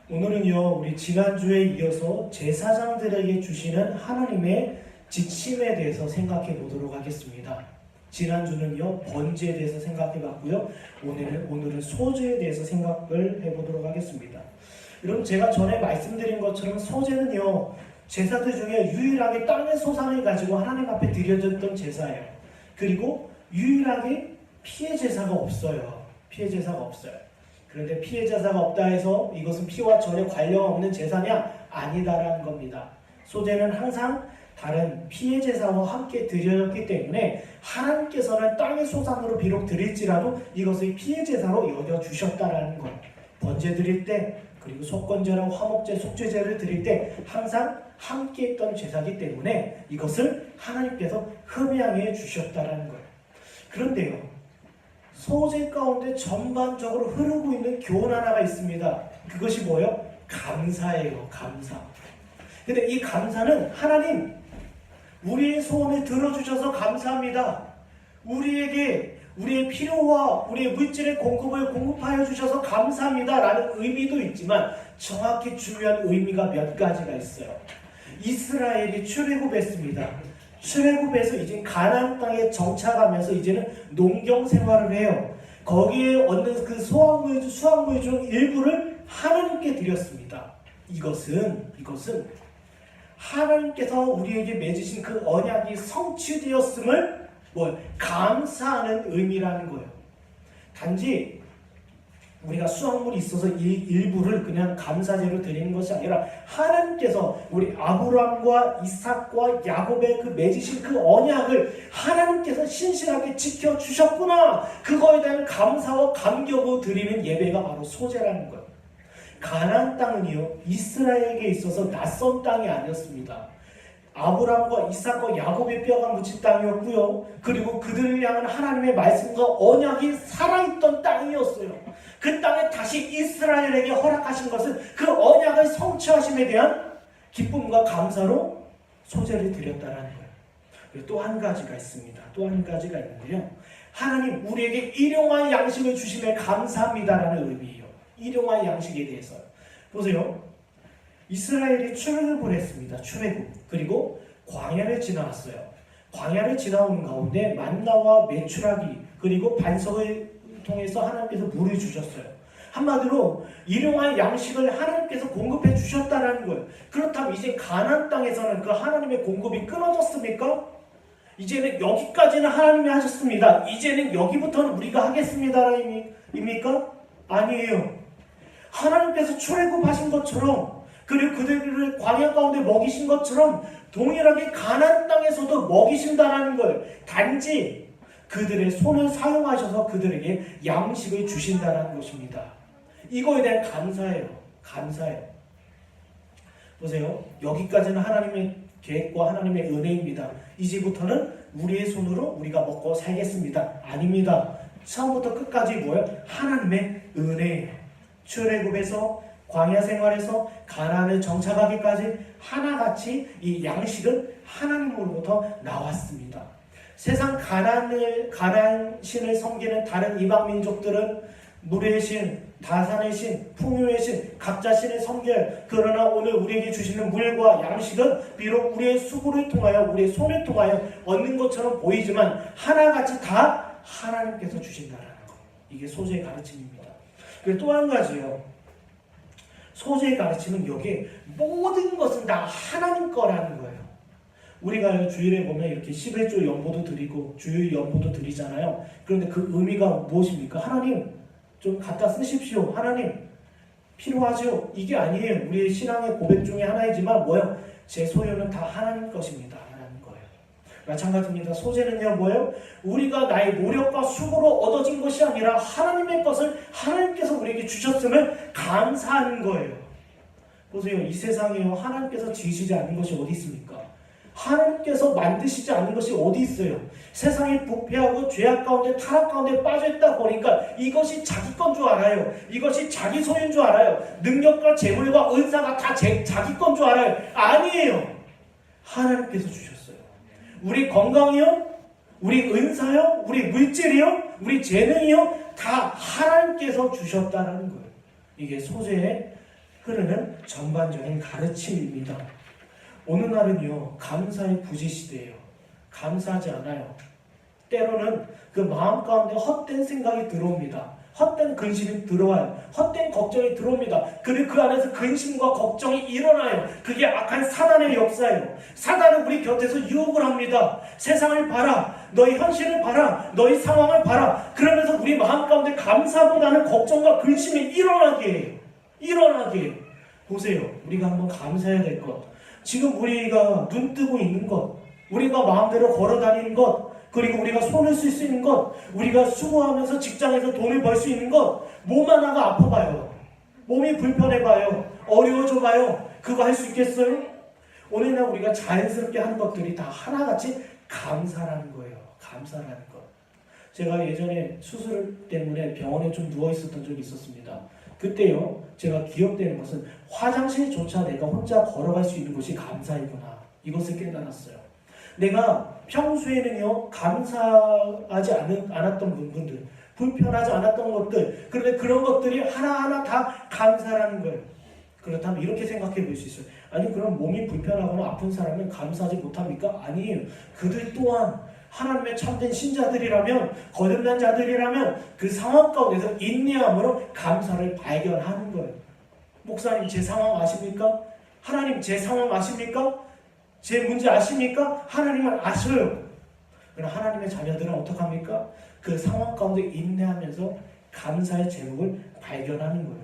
오늘은요, 우리 지난주에 이어서 제사장들에게 주시는 하나님의 지침에 대해서 생각해 보도록 하겠습니다. 지난주는요, 번제에 대해서 생각해 봤고요. 오늘은 소제에 대해서 생각을 해 보도록 하겠습니다. 여러분, 제가 전에 말씀드린 것처럼 소제는요, 제사들 중에 유일하게 땅의 소산을 가지고 하나님 앞에 드려졌던 제사예요. 그리고 유일하게 피해 제사가 없어요. 피해 제사가 없어요. 그런데 피해 제사가 없다 해서 이것은 피와 전혀 관련 없는 제사냐? 아니다라는 겁니다. 소제는 항상 다른 피해 제사와 함께 드려졌기 때문에 하나님께서는 땅의 소산으로 비록 드릴지라도 이것을 피해 제사로 여겨주셨다라는 것. 번제 드릴 때, 그리고 속건제랑 화목제, 속죄제를 드릴 때 항상 함께 했던 제사이기 때문에 이것을 하나님께서 흠양해 주셨다라는 거예요. 그런데요, 소제 가운데 전반적으로 흐르고 있는 교훈 하나가 있습니다. 그것이 뭐예요? 감사예요. 감사. 근데 이 감사는 하나님, 우리의 소원을 들어주셔서 감사합니다. 우리에게 우리의 필요와 우리의 물질의 공급을 공급하여 주셔서 감사합니다 라는 의미도 있지만 정확히 중요한 의미가 몇 가지가 있어요. 이스라엘이 출애굽했습니다. 출애굽해서 이제 가나안 땅에 정착하면서 이제는 농경 생활을 해요. 거기에 얻는 그 수확물 중 일부를 하나님께 드렸습니다. 이것은 하나님께서 우리에게 맺으신 그 언약이 성취되었음을 감사하는 의미라는 거예요. 단지 우리가 수확물이 있어서 일부를 그냥 감사제로 드리는 것이 아니라 하나님께서 우리 아브라함과 이삭과 야곱의 그 맺으신 그 언약을 하나님께서 신실하게 지켜주셨구나, 그거에 대한 감사와 감격으로 드리는 예배가 바로 소제라는 거예요. 가나안 땅은요, 이스라엘에게 있어서 낯선 땅이 아니었습니다. 아브라함과 이삭과 야곱의 뼈가 묻힌 땅이었고요. 그리고 그들을 향한 하나님의 말씀과 언약이 살아있던 땅이었어요. 그 땅에 다시 이스라엘에게 허락하신 것은 그 언약을 성취하심에 대한 기쁨과 감사로 소제를 드렸다라는 거예요. 그리고 또 한 가지가 있습니다. 또 한 가지가 있는데요, 하나님 우리에게 일용할 양식을 주심에 감사합니다라는 의미예요. 일용할 양식에 대해서 보세요. 이스라엘이 출애굽을 했습니다. 출애굽. 그리고 광야를 지나왔어요. 광야를 지나오는 가운데 만나와 메추라기 그리고 반석을 통해서 하나님께서 물을 주셨어요. 한마디로 일용할 양식을 하나님께서 공급해 주셨다는 거예요. 그렇다면 이제 가나안 땅에서는 그 하나님의 공급이 끊어졌습니까? 이제는 여기까지는 하나님이 하셨습니다. 이제는 여기부터는 우리가 하겠습니다라는 의미입니까? 아니에요. 하나님께서 출애굽하신 것처럼, 그리고 그들을 광야 가운데 먹이신 것처럼 동일하게 가나안 땅에서도 먹이신다라는 걸, 단지 그들의 손을 사용하셔서 그들에게 양식을 주신다는 것입니다. 이거에 대한 감사예요. 감사예요. 보세요. 여기까지는 하나님의 계획과 하나님의 은혜입니다. 이제부터는 우리의 손으로 우리가 먹고 살겠습니다. 아닙니다. 처음부터 끝까지 뭐예요? 하나님의 은혜예요. 출애굽에서 광야 생활에서 가나안을 정착하기까지 하나같이 이 양식은 하나님으로부터 나왔습니다. 세상 가나안 신을 섬기는 다른 이방 민족들은 물의 신, 다산의 신, 풍요의 신, 각자 신을 섬겨요. 그러나 오늘 우리에게 주시는 물과 양식은 비록 우리의 수고를 통하여, 우리의 손을 통하여 얻는 것처럼 보이지만 하나같이 다 하나님께서 주신다는 것. 이게 소제의 가르침입니다. 그리고 또 한 가지요. 소제의 가르침은 여기에 모든 것은 다 하나님 거라는 거예요. 우리가 주일에 보면 이렇게 11조 연보도 드리고 주일 연보도 드리잖아요. 그런데 그 의미가 무엇입니까? 하나님 좀 갖다 쓰십시오. 하나님 필요하죠? 이게 아니에요. 우리의 신앙의 고백 중에 하나이지만 뭐예요? 제 소유는 다 하나님 것입니다 라는 거예요. 마찬가지입니다. 소제는요 뭐예요? 우리가 나의 노력과 수고로 얻어진 것이 아니라 하나님의 것을 하나님께서 우리에게 주셨음을 감사하는 거예요. 보세요. 이 세상에요, 하나님께서 지으시지 않은 것이 어디 있습니까? 하나님께서 만드시지 않은 것이 어디 있어요? 세상이 부패하고 죄악 가운데 타락 가운데 빠져있다 보니까 이것이 자기 건 줄 알아요. 이것이 자기 소유인 줄 알아요. 능력과 재물과 은사가 다 자기 건 줄 알아요. 아니에요. 하나님께서 주셨어요. 우리 건강이요, 우리 은사요, 우리 물질이요, 우리 재능이요, 다 하나님께서 주셨다는 거예요. 이게 소제의 흐르는 전반적인 가르침입니다. 어느 날은요, 감사의 부지시대예요. 감사하지 않아요. 때로는 그 마음 가운데 헛된 생각이 들어옵니다. 헛된 근심이 들어와요. 헛된 걱정이 들어옵니다. 그리고 그 안에서 근심과 걱정이 일어나요. 그게 악한 사단의 역사예요. 사단은 우리 곁에서 유혹을 합니다. 세상을 봐라. 너희 현실을 봐라. 너희 상황을 봐라. 그러면서 우리 마음 가운데 감사보다는 걱정과 근심이 일어나게 해요. 일어나게 해요. 보세요. 우리가 한번 감사해야 될 것. 지금 우리가 눈 뜨고 있는 것, 우리가 마음대로 걸어 다니는 것, 그리고 우리가 손을 쓸 수 있는 것, 우리가 수고하면서 직장에서 돈을 벌 수 있는 것, 몸 하나가 아파봐요. 몸이 불편해봐요. 어려워져봐요. 그거 할 수 있겠어요? 오늘날 우리가 자연스럽게 하는 것들이 다 하나같이 감사라는 거예요. 감사라는 것. 제가 예전에 수술 때문에 병원에 좀 누워있었던 적이 있었습니다. 그때요, 제가 기억되는 것은 화장실조차 내가 혼자 걸어갈 수 있는 것이 감사이구나. 이것을 깨달았어요. 내가 평소에는요, 감사하지 않았던 부분들, 불편하지 않았던 것들, 그런데 그런 것들이 하나하나 다 감사라는 거예요. 그렇다면 이렇게 생각해 볼 수 있어요. 아니, 그럼 몸이 불편하거나 아픈 사람은 감사하지 못합니까? 아니에요. 그들 또한 하나님의 참된 신자들이라면, 거듭난 자들이라면 그 상황 가운데서 인내함으로 감사를 발견하는 거예요. 목사님, 제 상황 아십니까? 하나님, 제 상황 아십니까? 제 문제 아십니까? 하나님은 아셔요. 그러나 하나님의 자녀들은 어떡합니까? 그 상황 가운데 인내하면서 감사의 제목을 발견하는 거예요.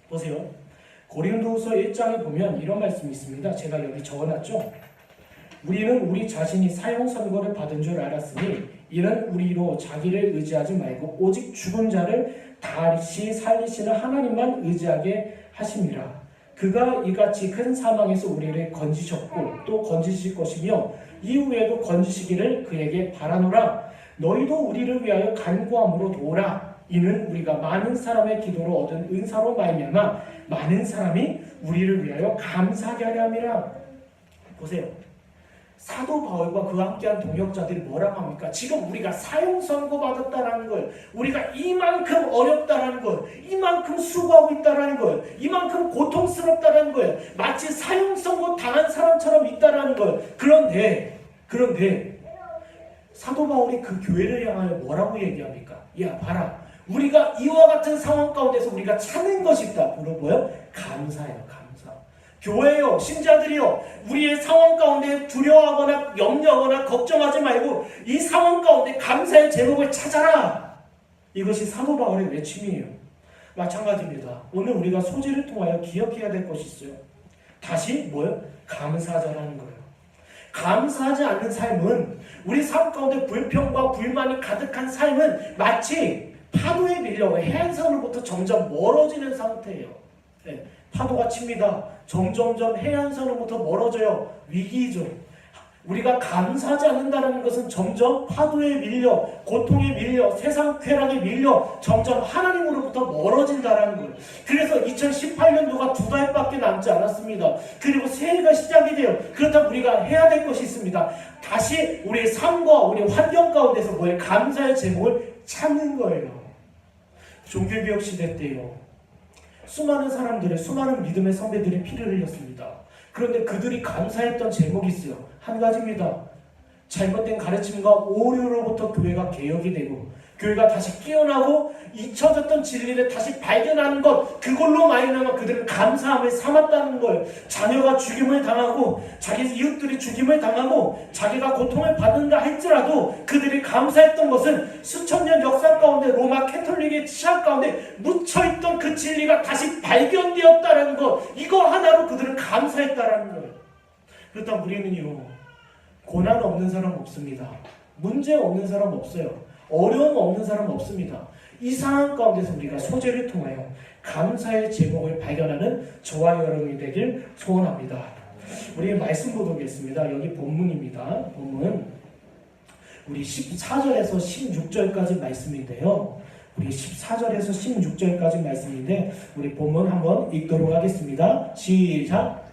보세요. 고린도후서 1장에 보면 이런 말씀이 있습니다. 제가 여기 적어놨죠. 우리는 우리 자신이 사형 선고를 받은 줄 알았으니 이는 우리로 자기를 의지하지 말고 오직 죽은 자를 다시 살리시는 하나님만 의지하게 하심이라. 그가 이같이 큰 사망에서 우리를 건지셨고 또 건지실 것이며 이후에도 건지시기를 그에게 바라노라. 너희도 우리를 위하여 간구함으로 도우라. 이는 우리가 많은 사람의 기도로 얻은 은사로 말미암아 많은 사람이 우리를 위하여 감사하게 하려 함이라. 보세요. 사도 바울과 그와 함께한 동역자들이 뭐라고 합니까? 지금 우리가 사형 선고 받았다라는 거예요. 우리가 이만큼 어렵다라는 거예요. 이만큼 수고하고 있다라는 거예요. 이만큼 고통스럽다라는 거예요. 마치 사형 선고 당한 사람처럼 있다라는 거예요. 그런데 사도 바울이 그 교회를 향하여 뭐라고 얘기합니까? 야, 봐라. 우리가 이와 같은 상황 가운데서 우리가 찾는 것이 있다. 뭐요? 감사예요. 감사. 교회요, 신자들이요, 우리의 상황 가운데 두려워하거나 염려하거나 걱정하지 말고 이 상황 가운데 감사의 제목을 찾아라. 이것이 사도 바울의 외침이에요. 마찬가지입니다. 오늘 우리가 소지를 통하여 기억해야 될 것이 있어요. 다시 뭐요? 감사하자라는 거예요. 감사하지 않는 삶은, 우리 삶 가운데 불평과 불만이 가득한 삶은 마치 파도에 밀려 해안선으로부터 점점 멀어지는 상태예요. 네, 파도가 칩니다. 점점점 해안선으로부터 멀어져요. 위기죠. 우리가 감사하지 않는다는 것은 점점 파도에 밀려, 고통에 밀려, 세상 쾌락에 밀려 점점 하나님으로부터 멀어진다는 거예요. 그래서 2018년도가 2달밖에 남지 않았습니다. 그리고 새해가 시작이 돼요. 그렇다면 우리가 해야 될 것이 있습니다. 다시 우리의 삶과 우리 환경 가운데서 뭐에 감사의 제목을 찾는 거예요. 종교개혁 시대 때요, 수많은 사람들의, 수많은 믿음의 선배들이 피를 흘렸습니다. 그런데 그들이 감사했던 제목이 있어요. 한 가지입니다. 잘못된 가르침과 오류로부터 교회가 개혁이 되고 교회가 다시 깨어나고 잊혀졌던 진리를 다시 발견하는 것, 그걸로 말미암아 그들은 감사함을 삼았다는 거예요. 자녀가 죽임을 당하고 자기 이웃들이 죽임을 당하고 자기가 고통을 받는다 할지라도 그들이 감사했던 것은 수천 년 역사 가운데 로마 캐톨릭의 치하 가운데 묻혀있던 그 진리가 다시 발견되었다는 것, 이거 하나로 그들은 감사했다는 거예요. 그렇다면 우리는요, 고난 없는 사람 없습니다. 문제 없는 사람 없어요. 어려움 없는 사람 없습니다. 이 상황 가운데서 우리가 소재를 통하여 감사의 제목을 발견하는 저와 여러분이 되길 소원합니다. 우리 말씀 보도겠습니다. 여기 본문입니다. 본문 우리 14절에서 16절까지 말씀인데요. 우리 14절에서 16절까지 말씀인데 우리 본문 한번 읽도록 하겠습니다. 시작.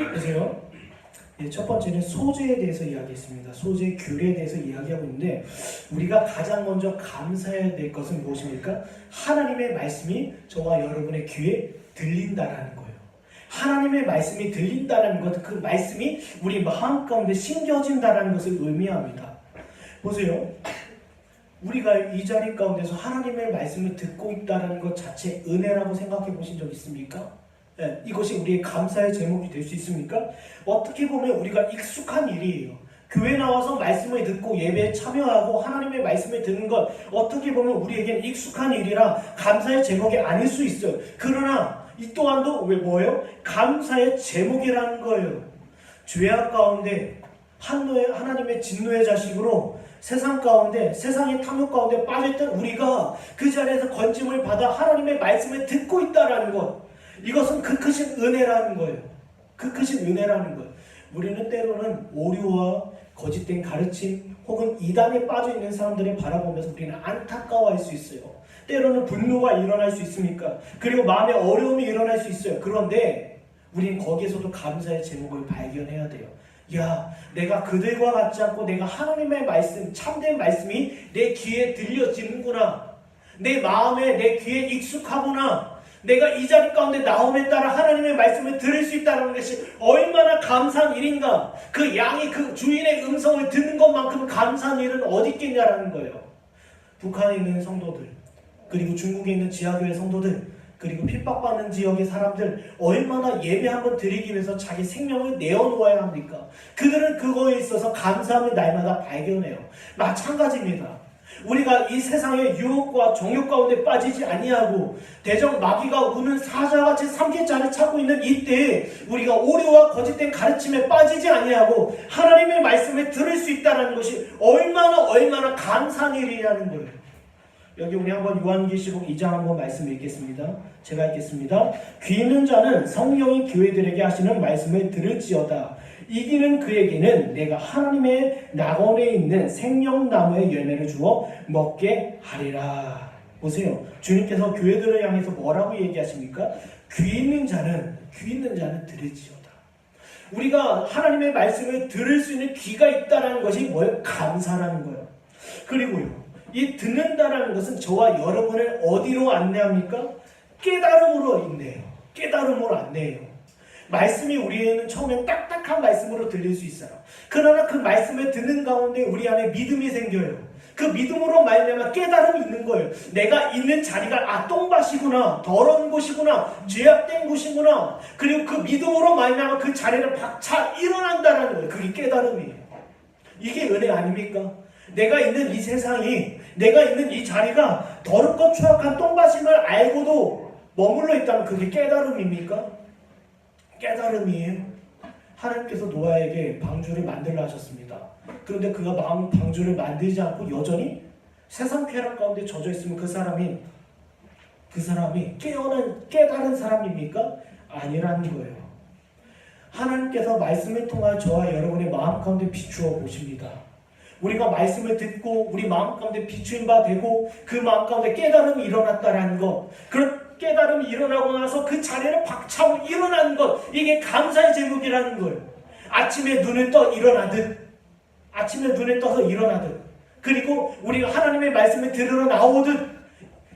보세요. 첫 번째는 소재에 대해서 이야기했습니다. 소재, 규례에 대해서 이야기하고 있는데 우리가 가장 먼저 감사해야 될 것은 무엇입니까? 하나님의 말씀이 저와 여러분의 귀에 들린다라는 거예요. 하나님의 말씀이 들린다는 것, 그 말씀이 우리 마음 가운데 심겨진다는 것을 의미합니다. 보세요. 우리가 이 자리 가운데서 하나님의 말씀을 듣고 있다는 것 자체 은혜라고 생각해 보신 적 있습니까? 네, 이것이 우리의 감사의 제목이 될 수 있습니까? 어떻게 보면 우리가 익숙한 일이에요. 교회 나와서 말씀을 듣고 예배에 참여하고 하나님의 말씀을 듣는 것 어떻게 보면 우리에겐 익숙한 일이라 감사의 제목이 아닐 수 있어요. 그러나 이 또한도 왜 뭐예요? 감사의 제목이라는 거예요. 죄악 가운데 하나님의 진노의 자식으로 세상 가운데 세상의 탐욕 가운데 빠져있던 우리가 그 자리에서 건짐을 받아 하나님의 말씀을 듣고 있다는 것, 이것은 그 크신 은혜라는 거예요. 그 크신 은혜라는 거예요. 우리는 때로는 오류와 거짓된 가르침 혹은 이단에 빠져있는 사람들을 바라보면서 우리는 안타까워할 수 있어요. 때로는 분노가 일어날 수 있습니까? 그리고 마음에 어려움이 일어날 수 있어요. 그런데 우리는 거기에서도 감사의 제목을 발견해야 돼요. 야, 내가 그들과 같지 않고 내가 하나님의 말씀, 참된 말씀이 내 귀에 들려지는구나. 내 마음에, 내 귀에 익숙하구나. 내가 이 자리 가운데 나옴에 따라 하나님의 말씀을 들을 수 있다는 것이 얼마나 감사한 일인가. 그 양이 그 주인의 음성을 듣는 것만큼 감사한 일은 어디 있겠냐라는 거예요. 북한에 있는 성도들, 그리고 중국에 있는 지하교회 성도들, 그리고 핍박받는 지역의 사람들 얼마나 예배 한번 드리기 위해서 자기 생명을 내어놓아야 합니까? 그들은 그거에 있어서 감사함을 날마다 발견해요. 마찬가지입니다. 우리가 이 세상의 유혹과 정욕 가운데 빠지지 아니하고 대적 마귀가 우는 사자같이 삼킬 자를 찾고 있는 이때에 우리가 오류와 거짓된 가르침에 빠지지 아니하고 하나님의 말씀을 들을 수 있다는 것이 얼마나 감사한 일이라는 거예요. 여기 우리 한번 요한계시록 2장 한번 말씀 읽겠습니다. 제가 읽겠습니다. 귀 있는 자는 성령이 교회들에게 하시는 말씀을 들을지어다. 이기는 그에게는 내가 하나님의 낙원에 있는 생명나무의 열매를 주어 먹게 하리라. 보세요. 주님께서 교회들을 향해서 뭐라고 얘기하십니까? 귀 있는 자는 들을지어다. 우리가 하나님의 말씀을 들을 수 있는 귀가 있다는 것이 뭐예요? 감사라는 거예요. 그리고요, 이 듣는다라는 것은 저와 여러분을 어디로 안내합니까? 깨달음으로 인내해요. 깨달음으로 안내해요. 말씀이 우리에는 처음엔 딱딱한 말씀으로 들릴 수 있어요. 그러나 그 말씀을 듣는 가운데 우리 안에 믿음이 생겨요. 그 믿음으로 말미암아 깨달음이 있는 거예요. 내가 있는 자리가 똥밭이구나, 더러운 곳이구나, 죄악된 곳이구나. 그리고 그 믿음으로 말미암아 그 자리를 박차 일어난다는 거예요. 그게 깨달음이에요. 이게 은혜 아닙니까? 내가 있는 이 세상이, 내가 있는 이 자리가 더럽고 추악한 똥밭임을 알고도 머물러 있다면 그게 깨달음입니까? 깨달음이에요. 하나님께서 노아에게 방주를 만들라 하셨습니다. 그런데 그가 방주를 만들지 않고 여전히 세상 쾌락 가운데 젖어 있으면 그 사람이 깨달은 사람입니까? 아니라는 거예요. 하나님께서 말씀을 통하여 저와 여러분의 마음 가운데 비추어 보십니다. 우리가 말씀을 듣고 우리 마음 가운데 비추인 바 되고 그 마음 가운데 깨달음이 일어났다라는 것, 그런 깨달음이 일어나고 나서 그 자리를 박차고 일어나는 것, 이게 감사의 제목이라는 거예요. 아침에 눈을 떠서 일어나듯, 그리고 우리가 하나님의 말씀을 들으러 나오듯,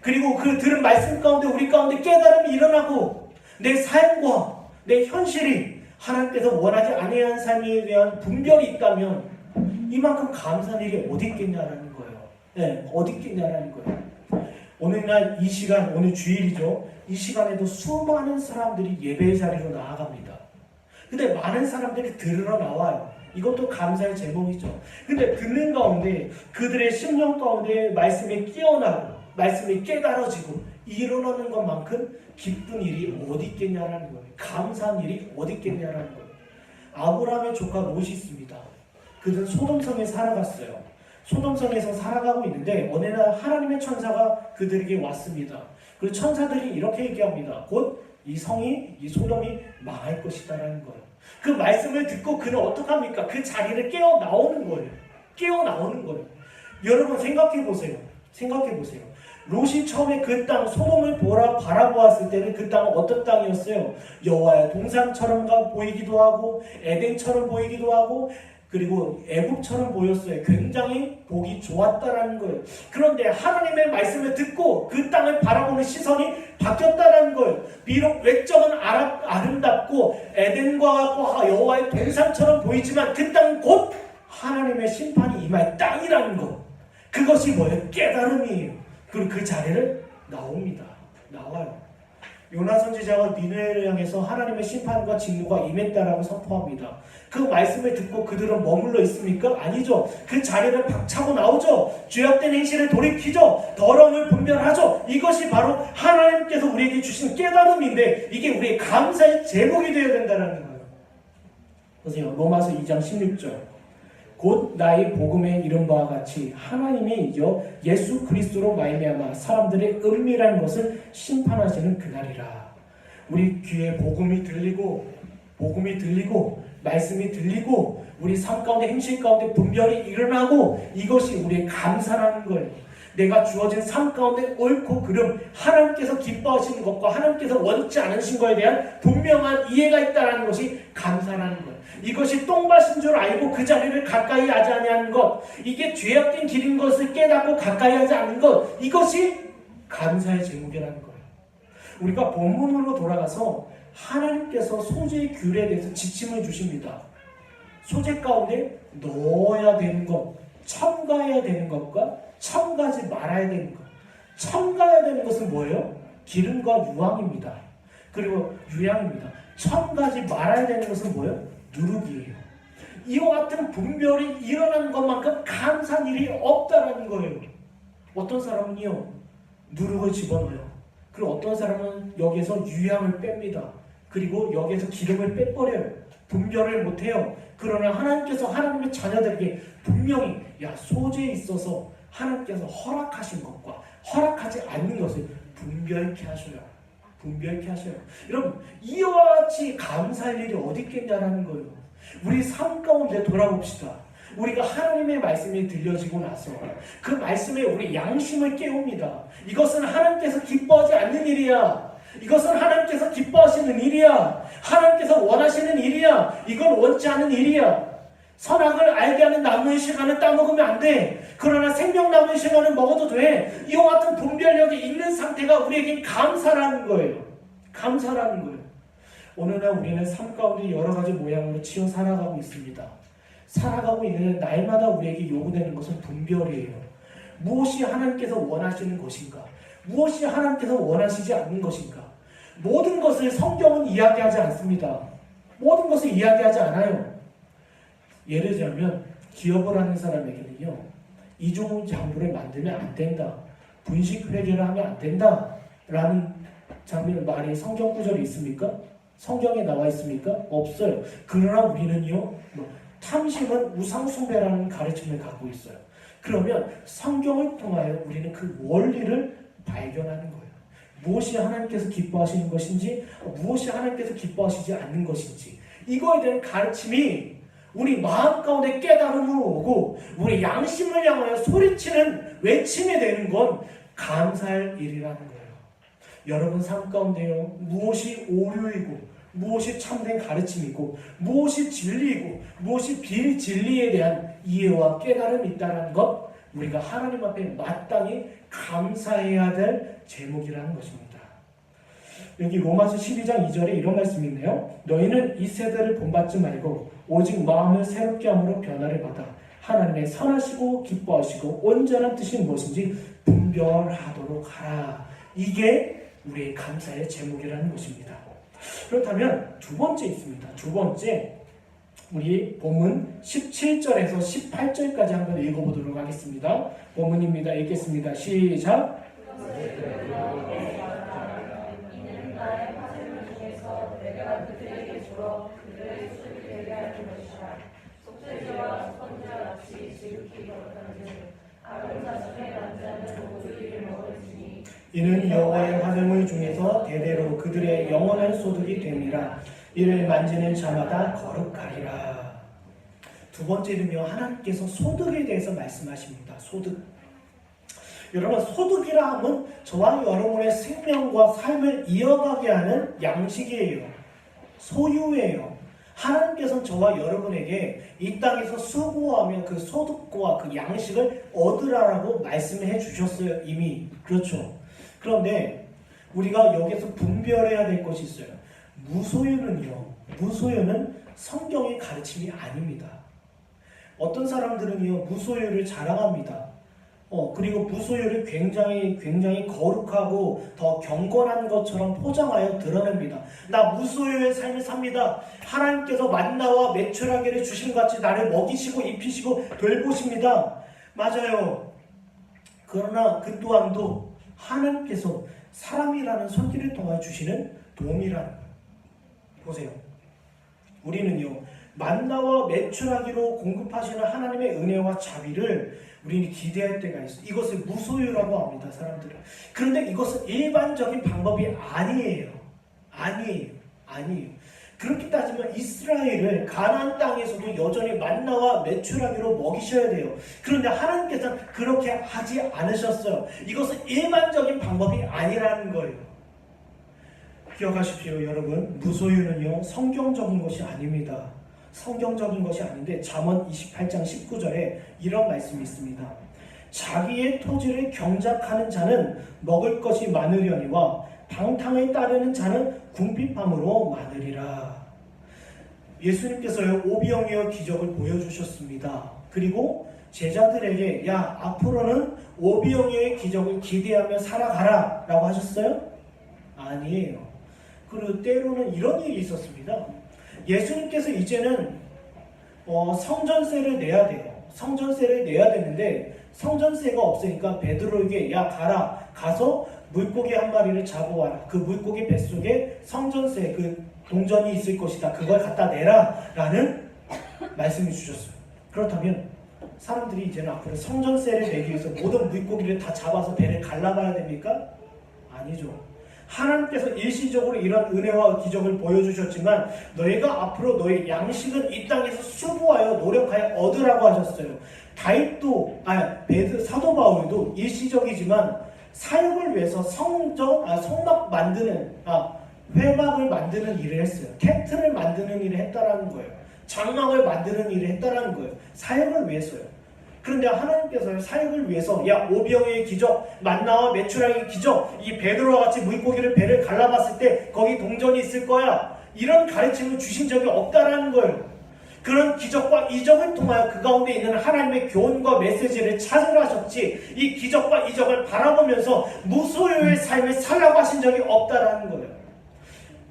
그리고 그 들은 말씀 가운데 우리 가운데 깨달음이 일어나고 내 삶과 내 현실이 하나님께서 원하지 아니한 삶에 대한 분별이 있다면 이만큼 감사한 일이 어디 있겠냐라는 거예요. 네, 어디 있겠냐라는 거예요. 오늘날 이 시간, 오늘 주일이죠. 이 시간에도 수많은 사람들이 예배의 자리로 나아갑니다. 근데 많은 사람들이 들으러 나와요. 이것도 감사의 제목이죠. 근데 듣는 가운데 그들의 심령 가운데 말씀이 깨어나고 말씀이 깨달아지고 일어나는 것만큼 기쁜 일이 어디 있겠냐라는 거예요. 감사한 일이 어디 있겠냐라는 거예요. 아브라함의 조카 롯이 있습니다. 그들은 소돔성에 살아갔어요. 소돔성에서 살아가고 있는데 어느 날 하나님의 천사가 그들에게 왔습니다. 그리고 천사들이 이렇게 얘기합니다. 곧 이 성이, 이 소돔이 망할 것이다라는 거예요. 그 말씀을 듣고 그는 어떡합니까? 그 자리를 깨어 나오는 거예요. 깨어 나오는 거예요. 여러분 생각해 보세요. 롯이 처음에 그 땅 소돔을 바라보았을 때는 그 땅은 어떤 땅이었어요? 여호와의 동산처럼 보이기도 하고 에덴처럼 보이기도 하고 그리고 애굽처럼 보였어요. 굉장히 보기 좋았다라는 거예요. 그런데 하나님의 말씀을 듣고 그 땅을 바라보는 시선이 바뀌었다라는 거예요. 비록 외적은 아름답고 에덴과 여호와의 동산처럼 보이지만 그 땅은 곧 하나님의 심판이 임할 땅이라는 것. 그것이 뭐예요? 깨달음이에요. 그리고 그 자리를 나와요. 요나 선지자가 니느웨를 향해서 하나님의 심판과 진노가 임했다라고 선포합니다. 그 말씀을 듣고 그들은 머물러 있습니까? 아니죠. 그 자리를 박차고 나오죠. 죄악된 행실을 돌이키죠. 더러움을 분별하죠. 이것이 바로 하나님께서 우리에게 주신 깨달음인데 이게 우리의 감사의 제목이 되어야 된다는 거예요. 보세요. 로마서 2장 16절. 곧 나의 복음에 이른 바와 같이 하나님이 예수 그리스도로 말미암아 사람들의 은밀한 것을 심판하시는 그날이라. 우리 귀에 복음이 들리고 말씀이 들리고 우리 삶 가운데 행실 가운데 분별이 일어나고 이것이 우리의 감사라는 거예요. 내가 주어진 삶 가운데 옳고 그름 하나님께서 기뻐하시는 것과 하나님께서 원치 않으신 것에 대한 분명한 이해가 있다는 것이 감사라는 거예요. 이것이 똥밭인 줄 알고 그 자리를 가까이 하지 아니하는 것, 이게 죄악된 길인 것을 깨닫고 가까이 하지 않는 것, 이것이 감사의 제목이라는 거예요. 우리가 본문으로 돌아가서 하나님께서 소재의 귤에 대해서 지침을 주십니다. 소재 가운데 넣어야 되는 것, 첨가해야 되는 것과 첨가하지 말아야 되는 것. 첨가해야 되는 것은 뭐예요? 기름과 유황입니다. 그리고 유향입니다. 첨가하지 말아야 되는 것은 뭐예요? 누룩이에요. 이와 같은 분별이 일어난 것만큼 감사한 일이 없다라는 거예요. 어떤 사람은요, 누룩을 집어넣어요. 그리고 어떤 사람은 여기에서 유향을 뺍니다. 그리고 여기에서 기름을 빼버려요. 분별을 못해요. 그러나 하나님께서 하나님의 자녀들에게 분명히 소재에 있어서 하나님께서 허락하신 것과 허락하지 않는 것을 분별케 하셔요. 여러분, 이와 같이 감사할 일이 어디 있겠냐라는 거예요. 우리 삶 가운데 돌아봅시다. 우리가 하나님의 말씀이 들려지고 나서 그 말씀에 우리 양심을 깨웁니다. 이것은 하나님께서 기뻐하지 않는 일이야. 이것은 하나님께서 기뻐하시는 일이야. 하나님께서 원하시는 일이야. 이건 원치 않은 일이야. 선악을 알게 하는 나무의 시간은 따먹으면 안 돼. 그러나 생명나무의 시간은 먹어도 돼. 이와 같은 분별력이 있는 상태가 우리에게 감사라는 거예요. 오늘날 우리는 삶 가운데 여러 가지 모양으로 치여 살아가고 있습니다. 살아가고 있는 날마다 우리에게 요구되는 것은 분별이에요. 무엇이 하나님께서 원하시는 것인가? 무엇이 하나님께서 원하시지 않는 것인가? 모든 것을 성경은 이야기하지 않습니다. 모든 것을 이야기하지 않아요. 예를 들자면 기업을 하는 사람에게는요, 이중장부를 만들면 안 된다, 분식회계를 하면 안 된다 라는 말이 성경 구절이 있습니까? 성경에 나와 있습니까? 없어요. 그러나 우리는요, 탐심은 우상숭배라는 가르침을 갖고 있어요. 그러면 성경을 통하여 우리는 그 원리를 발견하는 거예요. 무엇이 하나님께서 기뻐하시는 것인지, 무엇이 하나님께서 기뻐하시지 않는 것인지, 이거에 대한 가르침이 우리 마음 가운데 깨달음으로 오고 우리 양심을 향하여 소리치는 외침이 되는 건 감사할 일이라는 거예요. 여러분 삶 가운데요, 무엇이 오류이고 무엇이 참된 가르침이고 무엇이 진리이고 무엇이 비진리에 대한 이해와 깨달음이 있다는 것, 우리가 하나님 앞에 마땅히 감사해야 될 제목이라는 것입니다. 여기 로마서 12장 2절에 이런 말씀이 있네요. 너희는 이 세대를 본받지 말고 오직 마음을 새롭게 함으로 변화를 받아 하나님의 선하시고 기뻐하시고 온전한 뜻이 무엇인지 분별하도록 하라. 이게 우리의 감사의 제목이라는 것입니다. 그렇다면 두 번째 있습니다. 두 번째, 우리 본문 17절에서 18절까지 한번 읽어보도록 하겠습니다. 본문입니다. 읽겠습니다. 시작. 이는 나의 화생을 중에서 내가 그들에게 주어 그들의 수를 되게 하는 것이라. 속죄제와 선제와 같이 지극히 거룩한즉 아론 자손의 남자는 모두 이를 먹을지니 이는 여호와의 화생물 중에서 대대로 그들의 영원한 소득이 됨이라. 이를 만지는 자마다 거룩하리라. 두 번째는요, 하나님께서 소득에 대해서 말씀하십니다. 소득. 여러분, 소득이라 하면 저와 여러분의 생명과 삶을 이어가게 하는 양식이에요. 소유예요. 하나님께서는 저와 여러분에게 이 땅에서 수고하며 그 소득과 그 양식을 얻으라라고 말씀해 주셨어요. 이미. 그렇죠. 그런데 우리가 여기서 분별해야 될 것이 있어요. 무소유는 성경의 가르침이 아닙니다. 어떤 사람들은요, 무소유를 자랑합니다. 그리고 무소유를 굉장히 거룩하고 더 경건한 것처럼 포장하여 드러냅니다. 나 무소유의 삶을 삽니다. 하나님께서 만나와 메추라기를 주신 것 같이 나를 먹이시고 입히시고 돌보십니다. 맞아요. 그러나 그 또한도 하나님께서 사람이라는 손길을 통하여 주시는 도움이라는 거예요. 보세요. 우리는요, 만나와 메추라기로 공급하시는 하나님의 은혜와 자비를 우리는 기대할 때가 있어요. 이것을 무소유라고 합니다, 사람들은. 그런데 이것은 일반적인 방법이 아니에요. 그렇게 따지면 이스라엘을 가나안 땅에서도 여전히 만나와 메추라기로 먹이셔야 돼요. 그런데 하나님께서는 그렇게 하지 않으셨어요. 이것은 일반적인 방법이 아니라는 거예요. 기억하십시오, 여러분. 무소유는요, 성경적인 것이 아닙니다. 성경적인 것이 아닌데 잠언 28장 19절에 이런 말씀이 있습니다. 자기의 토지를 경작하는 자는 먹을 것이 많으려니와 방탕을 따르는 자는 궁핍함으로 많으리라. 예수님께서요, 오병이어 기적을 보여주셨습니다. 그리고 제자들에게 야, 앞으로는 오병이어의 기적을 기대하며 살아가라 라고 하셨어요? 아니에요. 그리고 때로는 이런 일이 있었습니다. 예수님께서 이제는 성전세를 내야 돼요. 성전세를 내야 되는데 성전세가 없으니까 베드로에게 야, 가서 물고기 한 마리를 잡아와라. 그 물고기 뱃속에 성전세 그 동전이 있을 것이다. 그걸 갖다 내라 라는 말씀을 주셨어요. 그렇다면 사람들이 이제는 앞으로 성전세를 내기 위해서 모든 물고기를 다 잡아서 배를 갈라봐야 됩니까? 아니죠. 하나님께서 일시적으로 이런 은혜와 기적을 보여주셨지만 너희가 앞으로 너희 양식은 이 땅에서 수고하여 노력하여 얻으라고 하셨어요. 사도 바울도 일시적이지만 사역을 위해서 회막을 만드는 일을 했어요. 텐트를 만드는 일을 했다라는 거예요. 장막을 만드는 일을 했다라는 거예요. 사역을 위해서요. 그런데 하나님께서 사역을 위해서 야, 오병이어의 기적, 만나와 메추라기의 기적, 이 베드로와 같이 물고기를 배를 갈라봤을 때 거기 동전이 있을 거야. 이런 가르침을 주신 적이 없다라는 거예요. 그런 기적과 이적을 통하여 그 가운데 있는 하나님의 교훈과 메시지를 찾으라 하셨지, 이 기적과 이적을 바라보면서 무소유의 삶을 살라고 하신 적이 없다라는 거예요.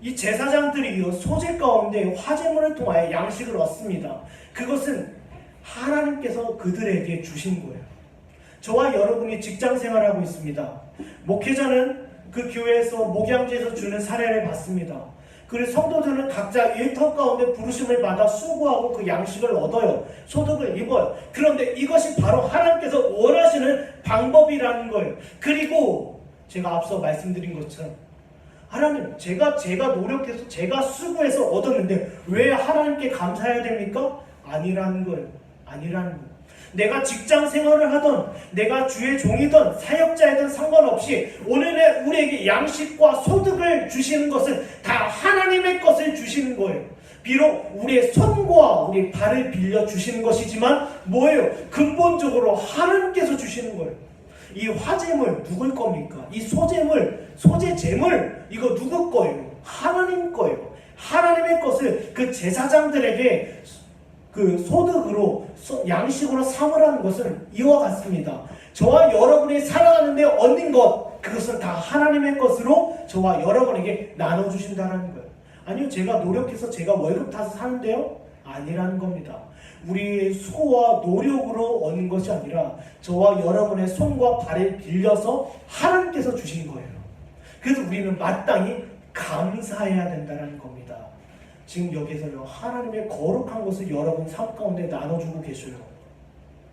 이 제사장들이요, 소재 가운데 화제물을 통하여 양식을 얻습니다. 그것은 하나님께서 그들에게 주신 거예요. 저와 여러분이 직장 생활하고 있습니다. 목회자는 그 교회에서 목양지에서 주는 사례를 봤습니다. 그리고 성도들은 각자 일터 가운데 부르심을 받아 수고하고 그 양식을 얻어요. 소득을 입어요. 그런데 이것이 바로 하나님께서 원하시는 방법이라는 거예요. 그리고 제가 앞서 말씀드린 것처럼 하나님, 제가 노력해서 제가 수고해서 얻었는데 왜 하나님께 감사해야 됩니까? 아니라는 거예요. 내가 직장 생활을 하던, 내가 주의 종이든 사역자이든 상관없이 오늘의 우리에게 양식과 소득을 주시는 것은 다 하나님의 것을 주시는 거예요. 비록 우리의 손과 우리 발을 빌려 주시는 것이지만 뭐예요? 근본적으로 하나님께서 주시는 거예요. 이 화재물 누굴 겁니까? 이 소재재물 이거 누구 거예요? 하나님 거예요. 하나님의 것을 그 제사장들에게 그 소득으로 양식으로 삼으라는 것은 이와 같습니다. 저와 여러분이 살아가는데 얻는 것, 그것은 다 하나님의 것으로 저와 여러분에게 나눠주신다는 거예요. 아니요, 제가 노력해서 제가 월급 타서 사는데요? 아니라는 겁니다. 우리의 수고와 노력으로 얻는 것이 아니라 저와 여러분의 손과 발을 빌려서 하나님께서 주신 거예요. 그래서 우리는 마땅히 감사해야 된다는 겁니다. 지금 여기서요, 하나님의 거룩한 것을 여러분 삶 가운데 나눠주고 계셔요.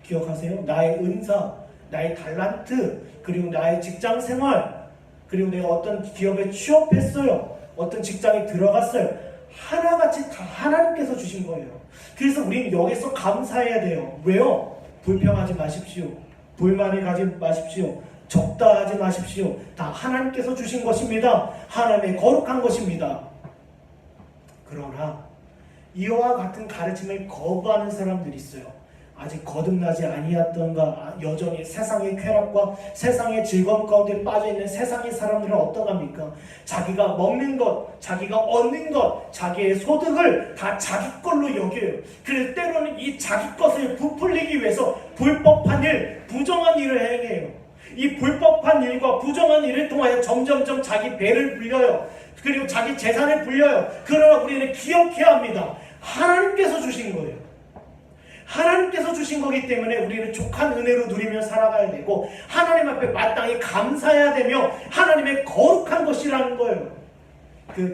기억하세요? 나의 은사, 나의 달란트, 그리고 나의 직장 생활, 그리고 내가 어떤 기업에 취업했어요. 어떤 직장에 들어갔어요. 하나같이 다 하나님께서 주신 거예요. 그래서 우리는 여기서 감사해야 돼요. 왜요? 불평하지 마십시오. 불만을 가지 마십시오. 적다 하지 마십시오. 다 하나님께서 주신 것입니다. 하나님의 거룩한 것입니다. 그러나 이와 같은 가르침을 거부하는 사람들이 있어요. 아직 거듭나지 아니었던가 여전히 세상의 쾌락과 세상의 즐거움 가운데 빠져있는 세상의 사람들은 어떠합니까? 자기가 먹는 것, 자기가 얻는 것, 자기의 소득을 다 자기 걸로 여겨요. 그래서 때로는 이 자기 것을 부풀리기 위해서 불법한 일, 부정한 일을 행해요. 이 불법한 일과 부정한 일을 통하여 점점점 자기 배를 불려요. 그리고 자기 재산을 불려요. 그러나 우리는 기억해야 합니다. 하나님께서 주신 거예요. 하나님께서 주신 거기 때문에 우리는 족한 은혜로 누리며 살아가야 되고 하나님 앞에 마땅히 감사해야 되며 하나님의 거룩한 것이라는 거예요.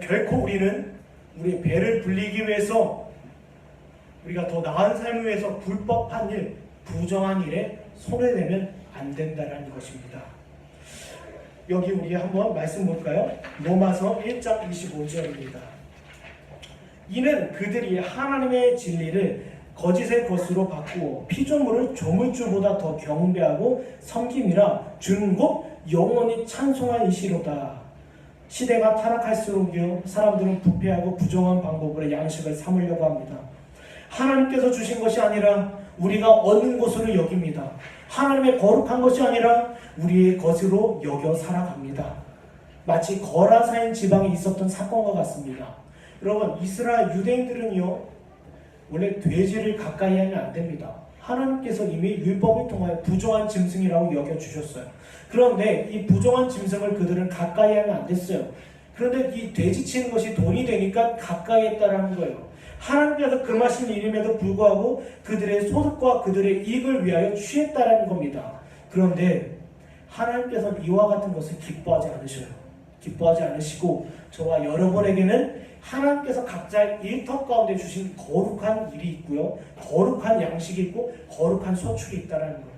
결코 우리는 우리의 배를 불리기 위해서 우리가 더 나은 삶을 위해서 불법한 일, 부정한 일에 손을 내면 안 된다는 것입니다. 여기 우리 한번 말씀 볼까요? 로마서 1장 25절입니다. 이는 그들이 하나님의 진리를 거짓의 것으로 바꾸어 피조물을 조물주보다 더 경배하고 섬김이라 주는 곧 영원히 찬송할 이시로다. 시대가 타락할수록요 사람들은 부패하고 부정한 방법으로 양식을 삼으려고 합니다. 하나님께서 주신 것이 아니라 우리가 얻는 것으로 여깁니다. 하나님의 거룩한 것이 아니라 우리의 것으로 여겨 살아갑니다. 마치 거라사인 지방에 있었던 사건과 같습니다. 여러분, 이스라엘 유대인들은요 원래 돼지를 가까이 하면 안 됩니다. 하나님께서 이미 율법을 통하여 부정한 짐승이라고 여겨주셨어요. 그런데 이 부정한 짐승을 그들은 가까이 하면 안 됐어요. 그런데 이 돼지 치는 것이 돈이 되니까 가까이 했다라는 거예요. 하나님께서 금하신 일임에도 불구하고 그들의 소득과 그들의 이익을 위하여 취했다라는 겁니다. 그런데 하나님께서는 이와 같은 것을 기뻐하지 않으셔요. 기뻐하지 않으시고 저와 여러분에게는 하나님께서 각자 일터 가운데 주신 거룩한 일이 있고요. 거룩한 양식이 있고 거룩한 소출이 있다는 거예요.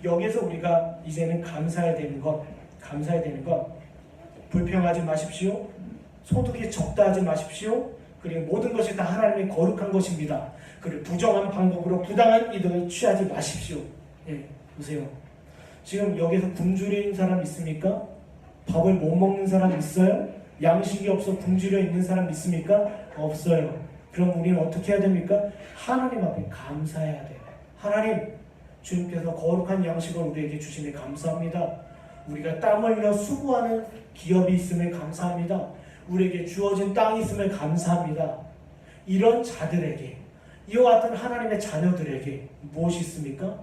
여기서 우리가 이제는 감사해야 되는 것 불평하지 마십시오. 소득이 적다 하지 마십시오. 그리고 모든 것이 다 하나님의 거룩한 것입니다. 그리고 부정한 방법으로 부당한 이득을 취하지 마십시오. 예, 보세요. 지금 여기서 굶주린 사람 있습니까? 밥을 못 먹는 사람 있어요? 양식이 없어 굶주려 있는 사람 있습니까? 없어요. 그럼 우리는 어떻게 해야 됩니까? 하나님 앞에 감사해야 돼요. 하나님, 주님께서 거룩한 양식을 우리에게 주시니 감사합니다. 우리가 땀 흘려 수고하는 기업이 있음을 감사합니다. 우리에게 주어진 땅이 있음을 감사합니다. 이런 자들에게, 이와 같은 하나님의 자녀들에게 무엇이 있습니까?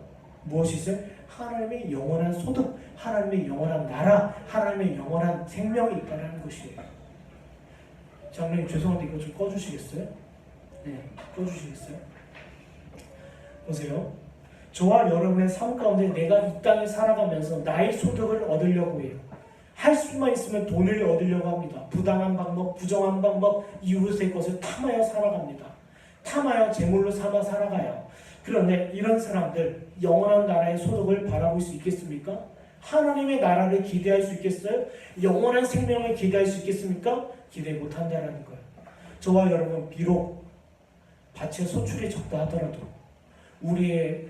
무엇이 있어요? 하나님의 영원한 소득, 하나님의 영원한 나라, 하나님의 영원한 생명이 있다는 것이에요. 장로님 죄송한데 이거 좀 꺼주시겠어요? 네, 꺼주시겠어요? 보세요. 저와 여러분의 삶 가운데 내가 이 땅에 살아가면서 나의 소득을 얻으려고 해요. 할 수만 있으면 돈을 얻으려고 합니다. 부당한 방법, 부정한 방법, 이웃의 것을 탐하여 살아갑니다. 탐하여 제물로 삼아 살아가요. 그런데 이런 사람들 영원한 나라의 소득을 바라볼 수 있겠습니까? 하나님의 나라를 기대할 수 있겠어요? 영원한 생명을 기대할 수 있겠습니까? 기대 못한다는 거예요. 저와 여러분 비록 밭의 소출이 적다 하더라도 우리의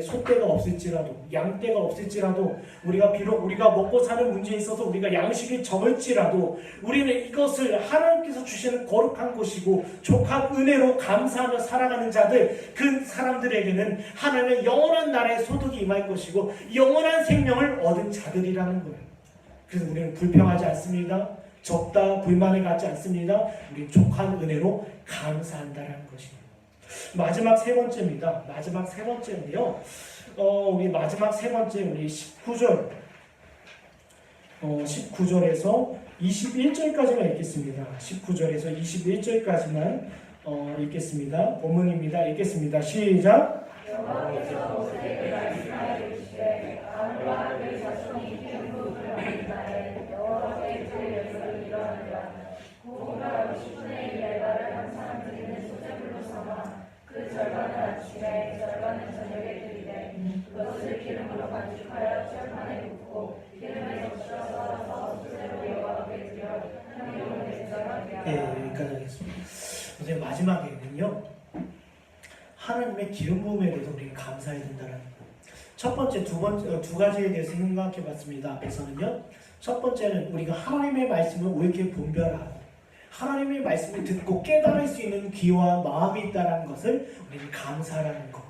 소떼가 없을지라도 양떼가 없을지라도 우리가 먹고 사는 문제에 있어서 우리가 양식이 적을지라도 우리는 이것을 하나님께서 주시는 거룩한 것이고 족한 은혜로 감사하며 살아가는 자들, 그 사람들에게는 하나님의 영원한 나라의 소득이 임할 것이고 영원한 생명을 얻은 자들이라는 거예요. 그래서 우리는 불평하지 않습니다. 적다 불만을 갖지 않습니다. 우리 족한 은혜로 감사한다는 것입니다. 마지막 세 번째입니다. 마지막 세 번째인데요. 우리 마지막 세 번째 우리 19절 19절에서 21절까지만 읽겠습니다. 19절에서 21절까지만 읽겠습니다. 본문입니다. 읽겠습니다. 시작. 여호와께서 모세에게 말씀하여 이르시되 아론과 그의 자손이 기름부음을 받은 날에 여호와께 드릴 일어나리라. 고기가 50분의 1 알바를 한 사람들이는 소재물로 삼아 그 절반은 아침에 절반은 저녁에 드리되 그것을 기름으로 반죽하여 철판에 굽고 기름에 적셔 썰어서 수제로 여호와께 드려 향유로 대접하게 하라. 여기까지 하겠습니다. 선생님 마지막에는요 하나님의 기름 부음에 대해서 우리가 감사해야 된다는 거예요. 첫 번째, 두 가지에 대해서 생각해 봤습니다. 앞에서는요. 첫 번째는 우리가 하나님의 말씀을 왜 이렇게 분별하고 하나님의 말씀을 듣고 깨달을 수 있는 귀와 마음이 있다는 것을 우리는 감사하는 것.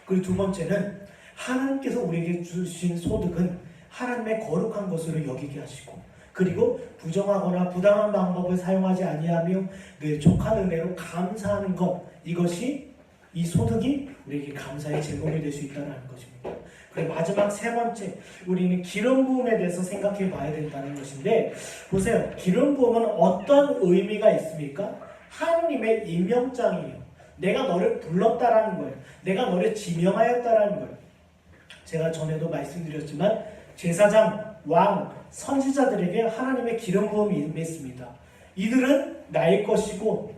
그리고 두 번째는 하나님께서 우리에게 주신 소득은 하나님의 거룩한 것으로 여기게 하시고 그리고 부정하거나 부당한 방법을 사용하지 아니하며 늘 족한 은혜로 감사하는 것. 이것이 이 소득이 우리에게 감사의 제목이 될 수 있다는 것입니다. 그리고 마지막 세 번째, 우리는 기름 부음에 대해서 생각해 봐야 된다는 것인데 보세요. 기름 부음은 어떤 의미가 있습니까? 하나님의 임명장이에요. 내가 너를 불렀다라는 거예요. 내가 너를 지명하였다라는 거예요. 제가 전에도 말씀드렸지만 제사장, 왕, 선지자들에게 하나님의 기름 부음이 임했습니다. 이들은 나의 것이고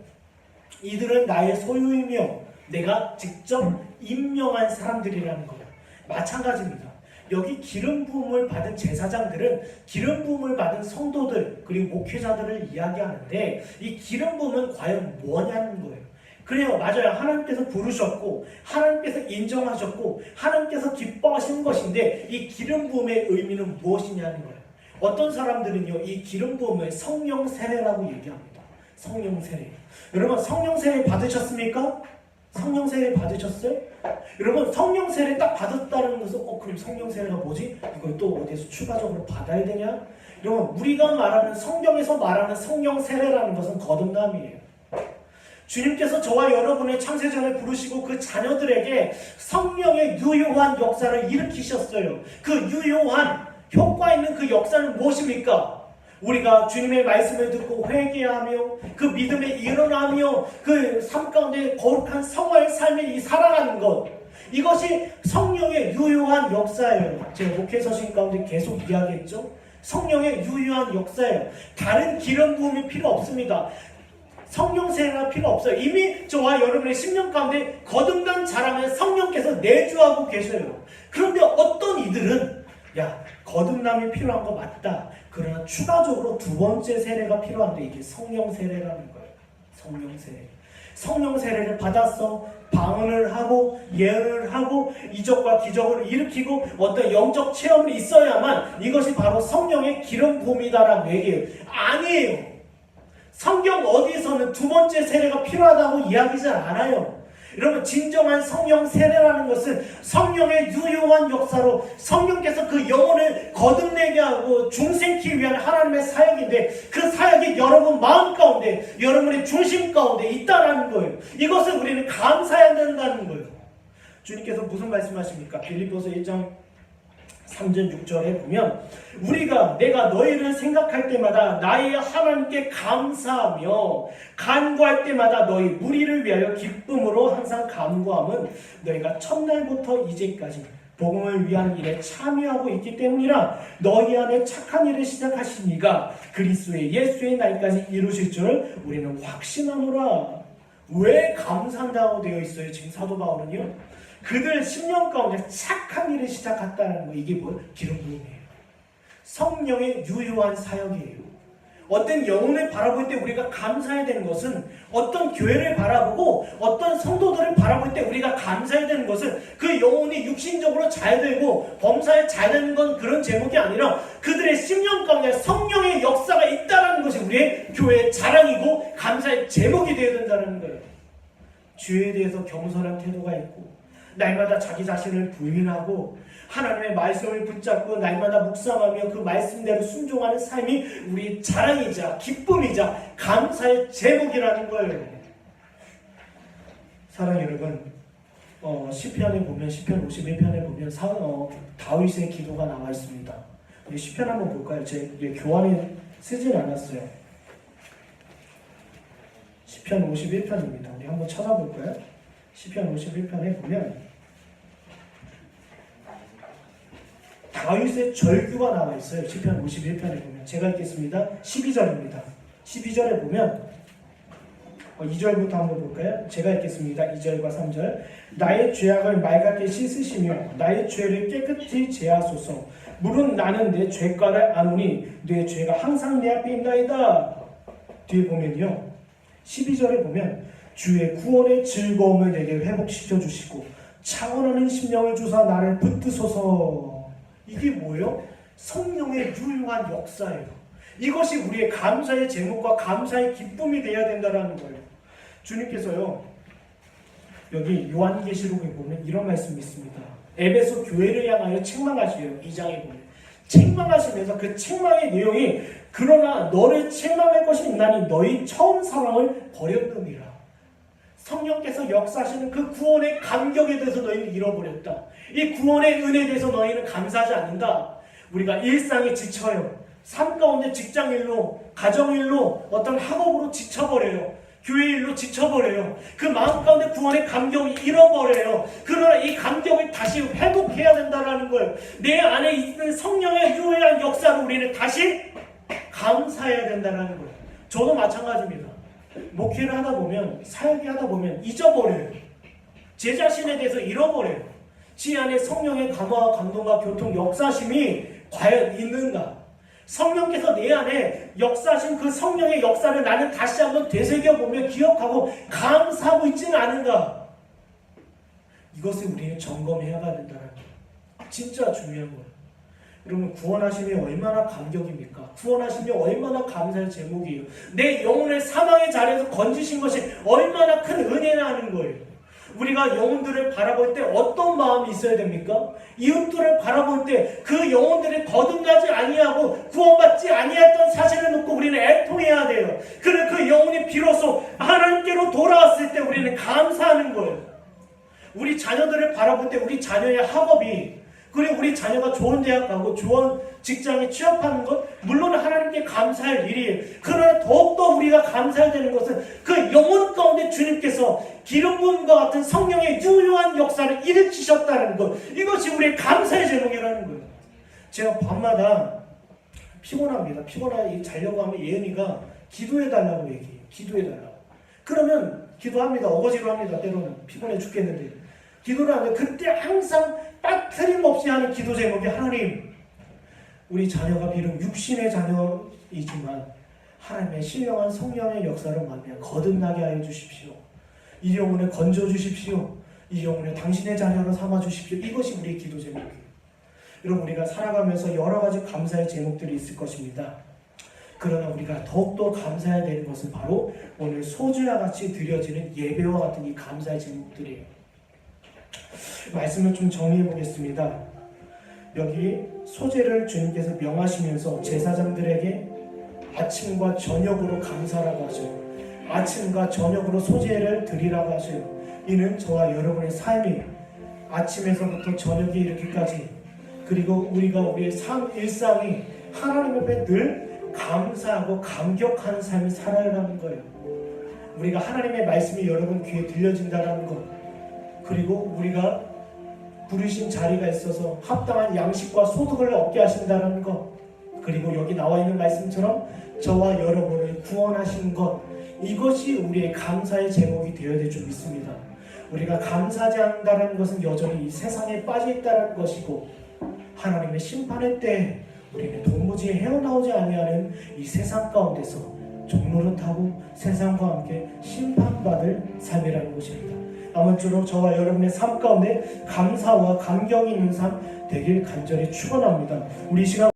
이들은 나의 소유이며 내가 직접 임명한 사람들이라는 거예요. 마찬가지입니다. 여기 기름 부음을 받은 제사장들은 기름 부음을 받은 성도들 그리고 목회자들을 이야기하는데 이 기름 부음은 과연 뭐냐는 거예요. 그래요. 맞아요. 하나님께서 부르셨고 하나님께서 인정하셨고 하나님께서 기뻐하시는 것인데 이 기름 부음의 의미는 무엇이냐는 거예요. 어떤 사람들은요. 이 기름 부음을 성령 세례라고 얘기합니다. 성령 세례. 여러분 성령 세례 받으셨습니까? 성령 세례 받으셨어요? 여러분 성령 세례 딱 받았다는 것은 그럼 성령 세례가 뭐지? 이걸 또 어디에서 추가적으로 받아야 되냐? 여러분 우리가 말하는 성경에서 말하는 성령 세례라는 것은 거듭남이에요. 주님께서 저와 여러분의 창세전에 부르시고 그 자녀들에게 성령의 유효한 역사를 일으키셨어요. 그 유효한 효과 있는 그 역사는 무엇입니까? 우리가 주님의 말씀을 듣고 회개하며 그 믿음에 일어나며 그 삶 가운데 거룩한 성화의 삶을 살아가는 것, 이것이 성령의 유효한 역사예요. 제가 목회 서신 가운데 계속 이야기했죠. 성령의 유효한 역사예요. 다른 기름 부음이 필요 없습니다. 성령 세례가 필요 없어요. 이미 저와 여러분의 심령 가운데 거듭난 자랑을 성령께서 내주하고 계셔요. 그런데 어떤 이들은 거듭남이 필요한 거 맞다. 그러나 추가적으로 두 번째 세례가 필요한데 이게 성령 세례라는 거예요. 성령 세례. 성령 세례를 받았어. 방언을 하고 예언을 하고 이적과 기적을 일으키고 어떤 영적 체험이 있어야만 이것이 바로 성령의 기름 부음이다라고 얘기해요. 아니에요. 성경 어디에서는 두 번째 세례가 필요하다고 이야기 잘 않아요. 여러분 진정한 성령 세례라는 것은 성령의 유효한 역사로 성령께서 그 영혼을 거듭내게 하고 중생케 위한 하나님의 사역인데 그 사역이 여러분 마음 가운데 여러분의 중심 가운데 있다라는 거예요. 이것을 우리는 감사해야 된다는 거예요. 주님께서 무슨 말씀하십니까? 빌립보서 1장 3절 6절에 보면 내가 너희를 생각할 때마다 나의 하나님께 감사하며 간구할 때마다 너희 무리를 위하여 기쁨으로 항상 간구함은 너희가 첫날부터 이제까지 복음을 위한 일에 참여하고 있기 때문이라. 너희 안에 착한 일을 시작하신 이가 그리스도의 예수의 날까지 이루실 줄 우리는 확신하노라. 왜 감사한다고 되어 있어요? 지금 사도 바울은요. 그들 심령 가운데 착한 일을 시작했다는 거. 이게 뭐예요? 기름 부음이에요. 성령의 유효한 사역이에요. 어떤 영혼을 바라볼 때 우리가 감사해야 되는 것은 어떤 교회를 바라보고 어떤 성도들을 바라볼 때 우리가 감사해야 되는 것은 그 영혼이 육신적으로 잘 되고 범사에 잘 되는 건 그런 제목이 아니라 그들의 심령 가운데 성령의 역사가 있다는 것이 우리의 교회의 자랑이고 감사의 제목이 되어야 된다는 거예요. 주에 대해서 겸손한 태도가 있고 날마다 자기 자신을 부인하고 하나님의 말씀을 붙잡고 날마다 묵상하며 그 말씀대로 순종하는 삶이 우리 자랑이자 기쁨이자 감사의 제목이라는 거예요. 사랑하는 여러분, 시편에 보면 시편 51편에 보면 다윗의 기도가 나와 있습니다. 시편 한번 볼까요? 제 교환에 쓰진 않았어요. 시편 51편입니다. 우리 한번 찾아볼까요? 시편 51편에 보면 다윗의 절규가 나와 있어요. 시편 51편에 보면 제가 읽겠습니다. 12절입니다. 12절에 보면 2절부터 한번 볼까요? 제가 읽겠습니다. 2절과 3절. 나의 죄악을 맑게 씻으시며 나의 죄를 깨끗이 제하소서. 물은 나는 내 죄가를 아노니 내 죄가 항상 내 앞에 있나이다. 뒤에 보면요. 12절에 보면 주의 구원의 즐거움을 내게 회복시켜 주시고 창원하는 심령을 주사 나를 붙드소서. 이게 뭐예요? 성령의 유용한 역사예요. 이것이 우리의 감사의 제목과 감사의 기쁨이 되어야 된다는 거예요. 주님께서요, 여기 요한계시록에 보면 이런 말씀이 있습니다. 에베소 교회를 향하여 책망하시래요. 2장에 보면 책망하시면서 그 책망의 내용이 그러나 너를 책망할 것이 있나니 너희 처음 사랑을 버렸느니라. 성령께서 역사하시는 그 구원의 감격에 대해서 너희는 잃어버렸다. 이 구원의 은혜에 대해서 너희는 감사하지 않는다. 우리가 일상에 지쳐요. 삶 가운데 직장일로, 가정일로, 어떤 학업으로 지쳐버려요. 교회 일로 지쳐버려요. 그 마음 가운데 구원의 감격을 잃어버려요. 그러나 이 감격을 다시 회복해야 된다는 거예요. 내 안에 있는 성령의 유효한 역사를 우리는 다시 감사해야 된다는 거예요. 저도 마찬가지입니다. 목회를 하다 보면, 사역을 하다 보면 잊어버려요. 제 자신에 대해서 잃어버려요. 제 안에 성령의 감화와 감동과 교통, 역사심이 과연 있는가? 성령께서 내 안에 역사하신 그 성령의 역사를 나는 다시 한번 되새겨보며 기억하고 감사하고 있지는 않은가? 이것을 우리는 점검해야 된다는 거예요. 진짜 중요한 거예요. 여러분, 구원하심이 얼마나 감격입니까? 구원하심이 얼마나 감사의 제목이에요. 내 영혼을 사망의 자리에서 건지신 것이 얼마나 큰 은혜라는 거예요. 우리가 영혼들을 바라볼 때 어떤 마음이 있어야 됩니까? 이웃들을 바라볼 때 그 영혼들이 거듭나지 아니하고 구원받지 아니했던 사실을 놓고 우리는 애통해야 돼요. 그래 그 영혼이 비로소 하나님께로 돌아왔을 때 우리는 감사하는 거예요. 우리 자녀들을 바라볼 때 우리 자녀의 학업이, 그리고 우리 자녀가 좋은 대학 가고 좋은 직장에 취업하는 것, 물론 하나님께 감사할 일이에요. 그러나 더욱더 우리가 감사해야 되는 것은 그 영혼 가운데 주님께서 기름 부음과 같은 성령의 유효한 역사를 일으키셨다는 것, 이것이 우리의 감사의 제목이라는 거예요. 제가 밤마다 피곤합니다. 피곤하게 자려고 하면 예은이가 기도해달라고 얘기해요. 기도해달라고. 그러면 기도합니다. 어거지로 합니다. 때로는 피곤해 죽겠는데 기도를 하는데 그때 항상 빠트림없이 하는 기도 제목이 하나님, 우리 자녀가 비록 육신의 자녀이지만 하나님의 신령한 성령의 역사를 만나 거듭나게 하여 주십시오. 이 영혼을 건져 주십시오. 이 영혼을 당신의 자녀로 삼아 주십시오. 이것이 우리의 기도 제목이에요. 여러분, 우리가 살아가면서 여러 가지 감사의 제목들이 있을 것입니다. 그러나 우리가 더욱더 감사해야 되는 것은 바로 오늘 소주와 같이 드려지는 예배와 같은 이 감사의 제목들이에요. 말씀을 좀 정리해 보겠습니다. 여기 소제를 주님께서 명하시면서 제사장들에게 아침과 저녁으로 감사라고 하셔요. 아침과 저녁으로 소제를 드리라고 하셔요. 이는 저와 여러분의 삶이 아침에서부터 저녁에 이르기까지, 그리고 우리가 우리의 일상이 하나님 앞에 늘 감사하고 감격하는 삶을 살아가는 거예요. 우리가 하나님의 말씀이 여러분 귀에 들려진다는 것, 그리고 우리가 부르신 자리가 있어서 합당한 양식과 소득을 얻게 하신다는 것, 그리고 여기 나와 있는 말씀처럼 저와 여러분을 구원하신 것, 이것이 우리의 감사의 제목이 되어야 될 줄 믿습니다. 우리가 감사하지 않는다는 것은 여전히 이 세상에 빠져 있다는 것이고, 하나님의 심판의 때 우리는 도무지 헤어나오지 아니하는 이 세상 가운데서 종노릇하고 세상과 함께 심판받을 삶이라는 것입니다. 아무쪼록 저와 여러분의 삶 가운데 감사와 감격이 있는 삶 되길 간절히 축원합니다. 우리 시간